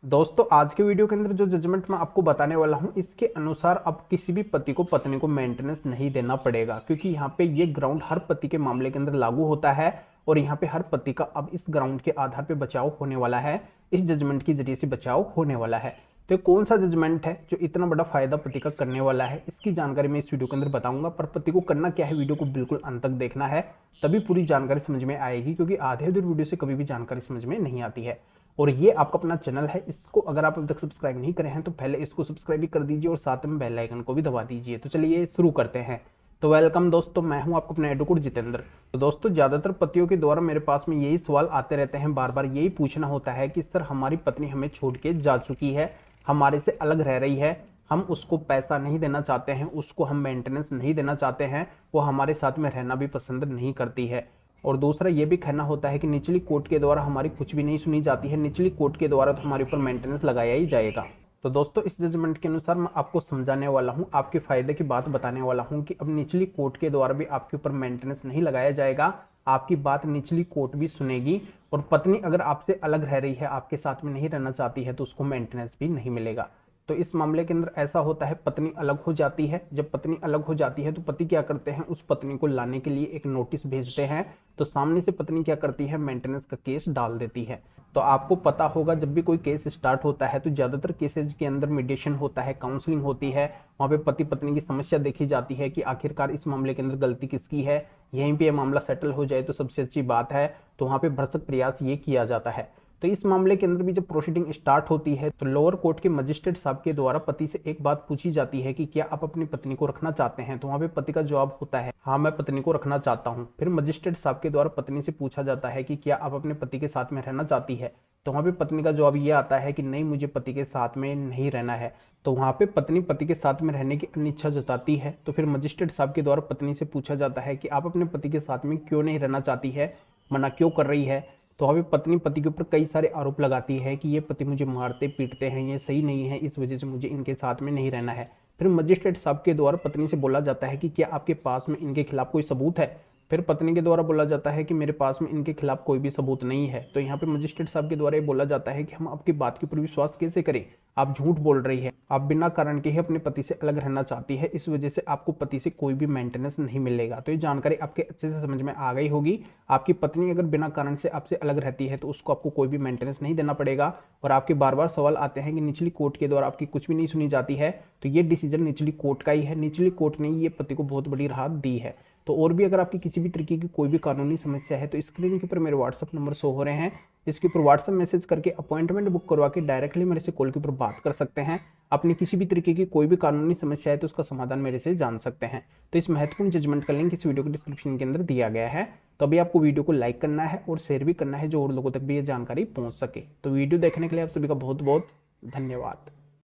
दोस्तों आज के वीडियो के अंदर जो जजमेंट मैं आपको बताने वाला हूं इसके अनुसार अब किसी भी पति को पत्नी को मेंटेनेंस नहीं देना पड़ेगा, क्योंकि यहाँ पे ये ग्राउंड हर पति के मामले के अंदर लागू होता है और यहाँ पे हर पति का अब इस ग्राउंड के आधार पे बचाव होने वाला है। इस जजमेंट के जरिए से बचाव होने वाला है। तो कौन सा जजमेंट है जो इतना बड़ा फायदा पति का करने वाला है, इसकी जानकारी मैं इस वीडियो के अंदर बताऊंगा। पर पति को करना क्या है, वीडियो को बिल्कुल अंत तक देखना है, तभी पूरी जानकारी समझ में आएगी, क्योंकि आधे अधूरे वीडियो से कभी भी जानकारी समझ में नहीं आती है। और ये आपका अपना चैनल है, इसको अगर आप अभी तक सब्सक्राइब नहीं करे हैं तो पहले इसको सब्सक्राइब भी कर दीजिए और साथ में बेल आइकन को भी दबा दीजिए। तो चलिए शुरू करते हैं। तो वेलकम दोस्तों, मैं हूं आपको अपना एडवोकेट जितेंद्र। तो दोस्तों ज़्यादातर पतियों के द्वारा मेरे पास में यही सवाल आते रहते हैं, बार बार यही पूछना होता है कि सर हमारी पत्नी हमें छोड़ के जा चुकी है, हमारे से अलग रह रही है, हम उसको पैसा नहीं देना चाहते हैं, उसको हम मेंटेनेंस नहीं देना चाहते हैं, वो हमारे साथ में रहना भी पसंद नहीं करती है। और दूसरा ये भी कहना होता है कि निचली कोर्ट के द्वारा हमारी कुछ भी नहीं सुनी जाती है, निचली कोर्ट के द्वारा तो हमारे ऊपर मेंटेनेंस लगाया ही जाएगा। तो दोस्तों इस जजमेंट के अनुसार मैं आपको समझाने वाला हूं, आपके फायदे की बात बताने वाला हूं कि अब निचली कोर्ट के द्वारा भी आपके ऊपर मेंटेनेंस नहीं लगाया जाएगा, आपकी बात निचली कोर्ट भी सुनेगी। और पत्नी अगर आपसे अलग रह रही है, आपके साथ में नहीं रहना चाहती है, तो उसको मेंटेनेंस भी नहीं मिलेगा। तो इस मामले के अंदर ऐसा होता है, पत्नी अलग हो जाती है। जब पत्नी अलग हो जाती है तो पति क्या करते हैं, उस पत्नी को लाने के लिए एक नोटिस भेजते हैं। तो सामने से पत्नी क्या करती है, मेंटेनेंस का केस डाल देती है। तो आपको पता होगा जब भी कोई केस स्टार्ट होता है तो ज़्यादातर केसेज के अंदर मीडिएशन होता है, काउंसलिंग होती है, वहाँ पे पति पत्नी की समस्या देखी जाती है कि आखिरकार इस मामले के अंदर गलती किसकी है। यहीं पे ये मामला सेटल हो जाए तो सबसे अच्छी बात है। तो वहाँ पे भरसक प्रयास ये किया जाता है। तो इस मामले के अंदर भी जब प्रोसीडिंग स्टार्ट होती है तो लोअर कोर्ट के मजिस्ट्रेट साहब के द्वारा पति से एक बात पूछी जाती है कि क्या आप अपनी पत्नी को रखना चाहते हैं। तो वहाँ पे पति का जवाब होता है हाँ मैं पत्नी को रखना चाहता हूँ। फिर मजिस्ट्रेट साहब के द्वारा पत्नी से पूछा जाता है कि क्या आप अपने पति के साथ में रहना चाहती है। तो वहाँ पे पत्नी का जवाब ये आता है कि नहीं, मुझे पति के साथ में नहीं रहना है। तो वहाँ पे पत्नी पति के साथ में रहने की अनिच्छा जताती है। तो फिर मजिस्ट्रेट साहब के द्वारा पत्नी से पूछा जाता है कि आप अपने पति के साथ में क्यों नहीं रहना चाहती है, मना क्यों कर रही है। तो अभी पत्नी पति के ऊपर कई सारे आरोप लगाती है कि ये पति मुझे मारते पीटते हैं, ये सही नहीं है, इस वजह से मुझे इनके साथ में नहीं रहना है। फिर मजिस्ट्रेट साहब के द्वारा पत्नी से बोला जाता है कि क्या आपके पास में इनके खिलाफ कोई सबूत है। फिर पत्नी के द्वारा बोला जाता है कि मेरे पास में इनके खिलाफ कोई भी सबूत नहीं है। तो यहाँ पे मजिस्ट्रेट साहब के द्वारा ये बोला जाता है कि हम आपकी बात के ऊपर विश्वास कैसे करें, आप झूठ बोल रही है, आप बिना कारण के ही अपने पति से अलग रहना चाहती है, इस वजह से आपको पति से कोई भी मेंटेनेंस नहीं मिलेगा। तो ये जानकारी आपके अच्छे से समझ में आ गई होगी। आपकी पत्नी अगर बिना कारण से आपसे अलग रहती है तो उसको आपको कोई भी मेंटेनेंस नहीं देना पड़ेगा। और आपके बार बार सवाल आते हैं कि निचली कोर्ट के द्वारा आपकी कुछ भी नहीं सुनी जाती है, तो ये डिसीजन निचली कोर्ट का ही है। निचली कोर्ट ने ये पति को बहुत बड़ी राहत दी है। तो और भी अगर आपकी किसी भी तरीके की कोई भी कानूनी समस्या है तो स्क्रीन के ऊपर मेरे व्हाट्सअप नंबर शो हो रहे हैं, इसके ऊपर व्हाट्सअप मैसेज करके अपॉइंटमेंट बुक करवा के डायरेक्टली मेरे से कॉल के ऊपर बात कर सकते हैं। अपनी किसी भी तरीके की कोई भी कानूनी समस्या है तो उसका समाधान मेरे से जान सकते हैं। तो इस महत्वपूर्ण जजमेंट का लिंक इस वीडियो के डिस्क्रिप्शन के अंदर दिया गया है। तो अभी आपको वीडियो को लाइक करना है और शेयर भी करना है, जो और लोगों तक भी ये जानकारी पहुंच सके। तो वीडियो देखने के लिए आप सभी का बहुत बहुत धन्यवाद।